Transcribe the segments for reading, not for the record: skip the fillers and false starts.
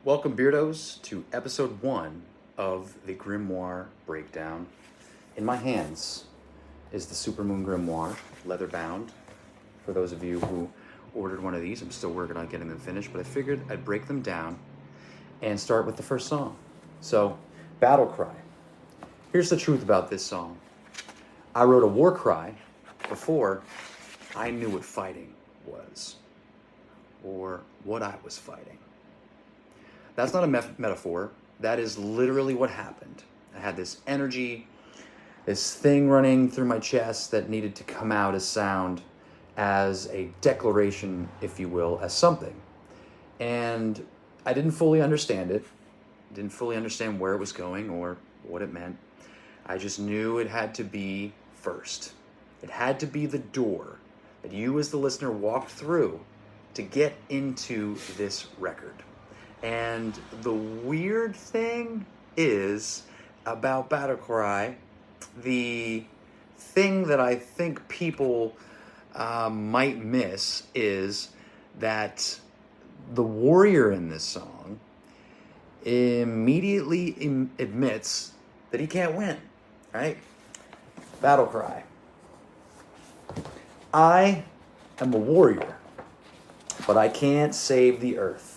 Welcome, Beardos, to episode 1 of the Grimoire breakdown. In my hands is the Supermoon Grimoire, leather bound. For those of you who ordered one of these, I'm still working on getting them finished, but I figured I'd break them down and start with the first song. So, Battle Cry. Here's the truth about this song. I wrote a war cry before I knew what fighting was, or what I was fighting. That's not a metaphor. That is literally what happened. I had this energy, this thing running through my chest that needed to come out as sound, as a declaration, if you will, as something. And I didn't fully understand it. Didn't fully understand where it was going or what it meant. I just knew it had to be first. It had to be the door that you as the listener walked through to get into this record. And the weird thing is about Battle Cry, the thing that I think people might miss is that the warrior in this song immediately admits that he can't win, right? Battle Cry. I am a warrior, but I can't save the earth.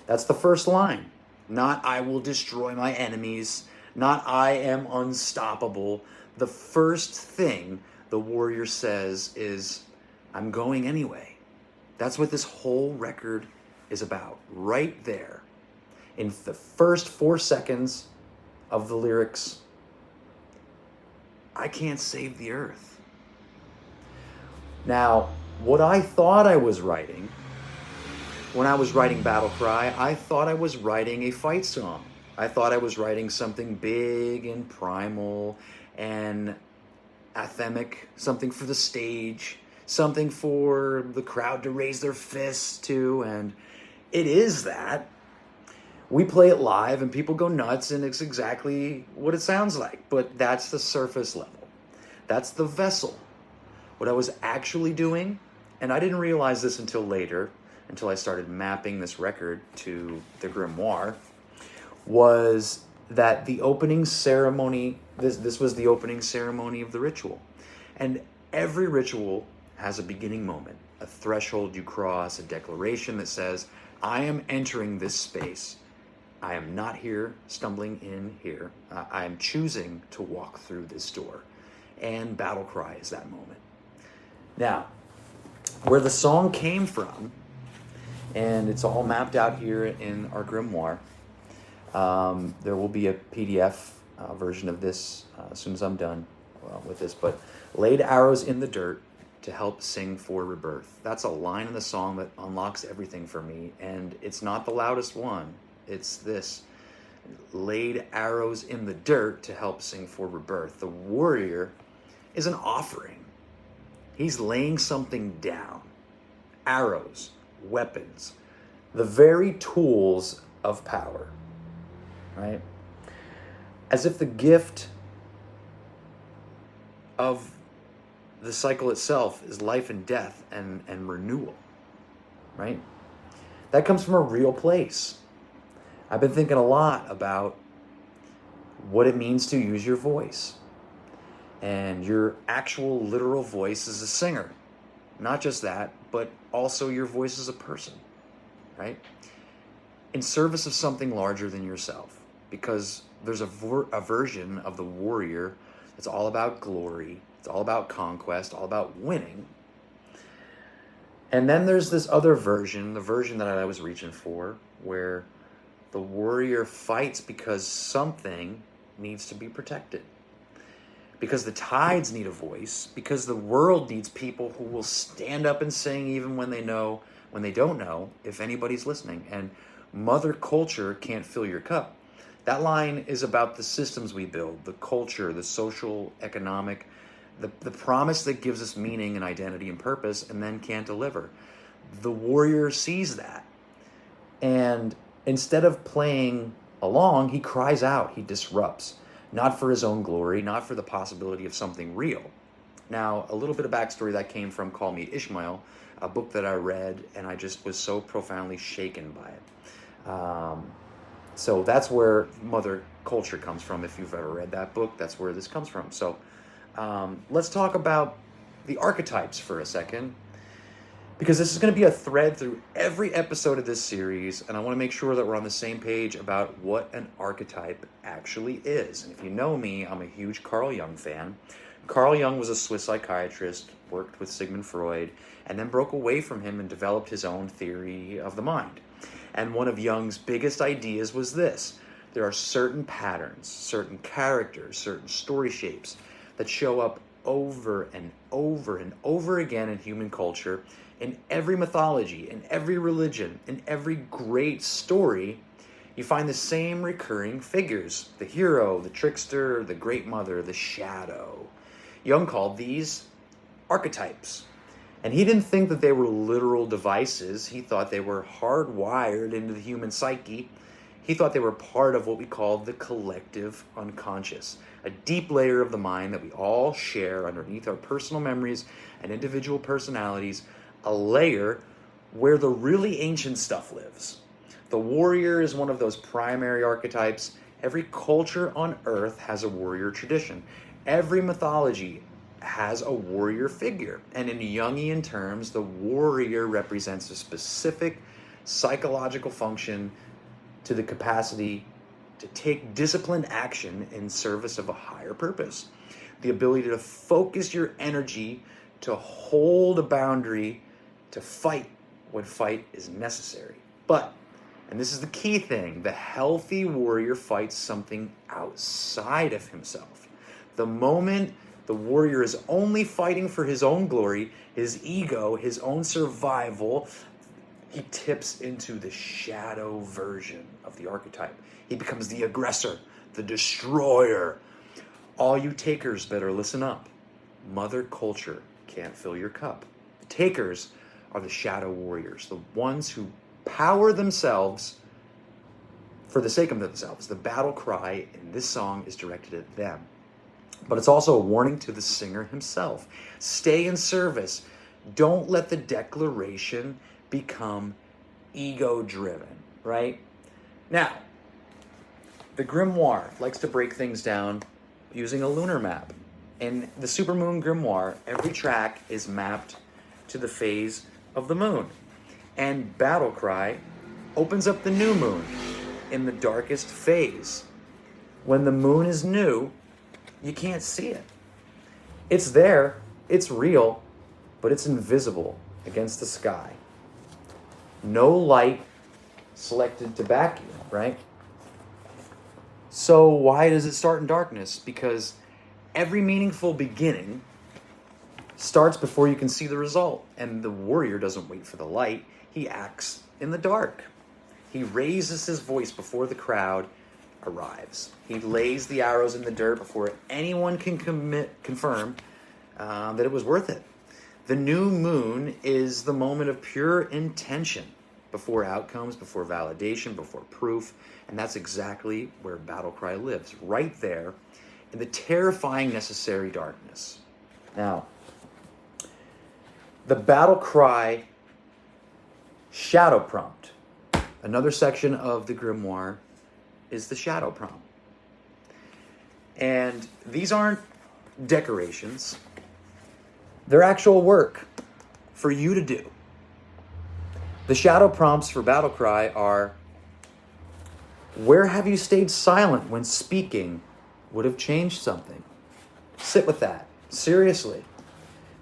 That's the first line. Not I will destroy my enemies. Not I am unstoppable. The first thing the warrior says is, I'm going anyway. That's what this whole record is about. Right there. In the first 4 seconds of the lyrics, I can't save the earth. Now, what I thought I was writing when I was writing Battle Cry, I thought I was writing a fight song. I thought I was writing something big and primal and anthemic, something for the stage, something for the crowd to raise their fists to, and it is that. We play it live and people go nuts and it's exactly what it sounds like, but that's the surface level. That's the vessel. What I was actually doing, and I didn't realize this until later, until I started mapping this record to the Grimoire, was that the opening ceremony, this was the opening ceremony of the ritual. And every ritual has a beginning moment, a threshold you cross, a declaration that says, I am entering this space. I am not here, stumbling in here. I am choosing to walk through this door. And Battle Cry is that moment. Now, where the song came from, and it's all mapped out here in our Grimoire. There will be a PDF version of this as soon as I'm done with this. But laid arrows in the dirt to help sing for rebirth. That's a line in the song that unlocks everything for me. And it's not the loudest one. It's this. Laid arrows in the dirt to help sing for rebirth. The warrior is an offering. He's laying something down. Arrows. Weapons, the very tools of power, right? As if the gift of the cycle itself is life and death and renewal, right? That comes from a real place. I've been thinking a lot about what it means to use your voice and your actual literal voice as a singer. Not just that, but also your voice as a person, right? In service of something larger than yourself. Because there's a version of the warrior that's all about glory, it's all about conquest, all about winning. And then there's this other version, the version that I was reaching for, where the warrior fights because something needs to be protected. Because the tides need a voice, because the world needs people who will stand up and sing even when they don't know if anybody's listening. And Mother Culture can't fill your cup. That line is about the systems we build, the culture, the social, economic, the promise that gives us meaning and identity and purpose and then can't deliver. The warrior sees that. And instead of playing along, he cries out, he disrupts. Not for his own glory, not for the possibility of something real. Now, a little bit of backstory that came from Call Me Ishmael, a book that I read, and I just was so profoundly shaken by it. So that's where Mother Culture comes from. If you've ever read that book, that's where this comes from. So let's talk about the archetypes for a second, because this is going to be a thread through every episode of this series, and I want to make sure that we're on the same page about what an archetype actually is. And if you know me, I'm a huge Carl Jung fan. Carl Jung was a Swiss psychiatrist, worked with Sigmund Freud, and then broke away from him and developed his own theory of the mind. And one of Jung's biggest ideas was this: there are certain patterns, certain characters, certain story shapes that show up over and over and over again in human culture, in every mythology, in every religion, in every great story. You find the same recurring figures: the hero, the trickster, the great mother, the shadow. Jung called these archetypes. And he didn't think that they were literal devices. He thought they were hardwired into the human psyche. He thought they were part of what we call the collective unconscious, a deep layer of the mind that we all share underneath our personal memories and individual personalities, a layer where the really ancient stuff lives. The warrior is one of those primary archetypes. Every culture on Earth has a warrior tradition. Every mythology has a warrior figure. And in Jungian terms, the warrior represents a specific psychological function to the capacity to take disciplined action in service of a higher purpose. The ability to focus your energy, to hold a boundary, to fight when fight is necessary. But, and this is the key thing, the healthy warrior fights something outside of himself. The moment the warrior is only fighting for his own glory, his ego, his own survival, he tips into the shadow version of the archetype. He becomes the aggressor, the destroyer. All you takers better listen up. Mother Culture can't fill your cup. The takers are the shadow warriors, the ones who power themselves for the sake of themselves. The battle cry in this song is directed at them. But it's also a warning to the singer himself. Stay in service. Don't let the declaration become ego-driven, right? Now, the Grimoire likes to break things down using a lunar map. In the Supermoon Grimoire, every track is mapped to the phase of the moon. And Battle Cry opens up the new moon in the darkest phase. When the moon is new, you can't see it. It's there, it's real, but it's invisible against the sky. No light selected to back you, right? So why does it start in darkness? Because every meaningful beginning starts before you can see the result. And the warrior doesn't wait for the light. He acts in the dark. He raises his voice before the crowd arrives. He lays the arrows in the dirt before anyone can confirm that it was worth it. The new moon is the moment of pure intention, before outcomes, before validation, before proof. And that's exactly where Battle Cry lives, right there in the terrifying necessary darkness. Now, the Battle Cry shadow prompt, another section of the Grimoire, is the shadow prompt. And these aren't decorations. They're actual work for you to do. The shadow prompts for Battle Cry are: where have you stayed silent when speaking would have changed something? Sit with that, seriously.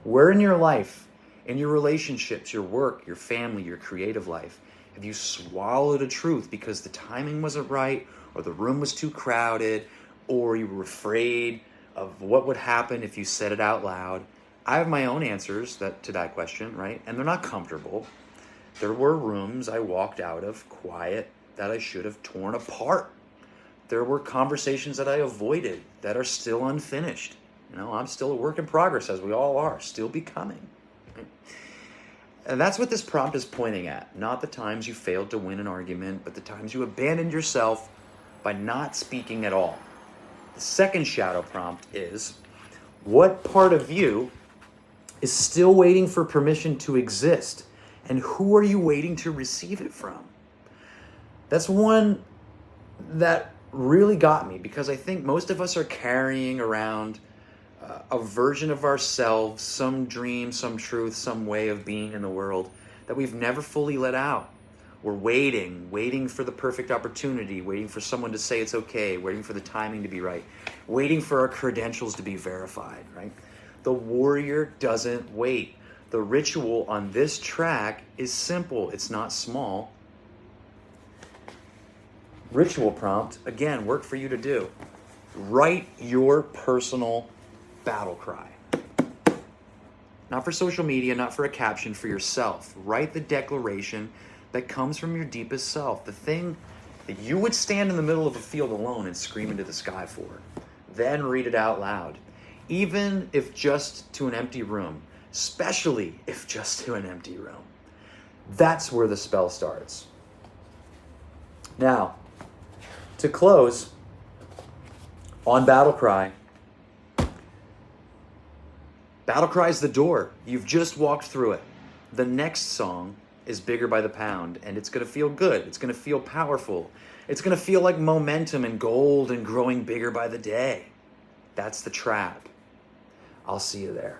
Where in your life, in your relationships, your work, your family, your creative life, have you swallowed a truth because the timing wasn't right, or the room was too crowded, or you were afraid of what would happen if you said it out loud? I have my own answers to that question, right? And they're not comfortable. There were rooms I walked out of quiet that I should have torn apart. There were conversations that I avoided that are still unfinished. I'm still a work in progress, as we all are, still becoming. And that's what this prompt is pointing at. Not the times you failed to win an argument, but the times you abandoned yourself by not speaking at all. The second shadow prompt is: what part of you is still waiting for permission to exist? And who are you waiting to receive it from? That's one that really got me, because I think most of us are carrying around a version of ourselves, some dream, some truth, some way of being in the world that we've never fully let out. We're waiting for the perfect opportunity, waiting for someone to say it's okay, waiting for the timing to be right, waiting for our credentials to be verified, right? The warrior doesn't wait. The ritual on this track is simple. It's not small. Ritual prompt, again, work for you to do. Write your personal battle cry. Not for social media, not for a caption, for yourself. Write the declaration that comes from your deepest self, the thing that you would stand in the middle of a field alone and scream into the sky for. Then read it out loud, even if just to an empty room, especially if just to an empty room. That's where the spell starts. Now, to close, on Battle Cry, Battle Cry is the door. You've just walked through it. The next song is Bigger by the Pound, and it's going to feel good. It's going to feel powerful. It's going to feel like momentum and gold and growing bigger by the day. That's the trap. I'll see you there.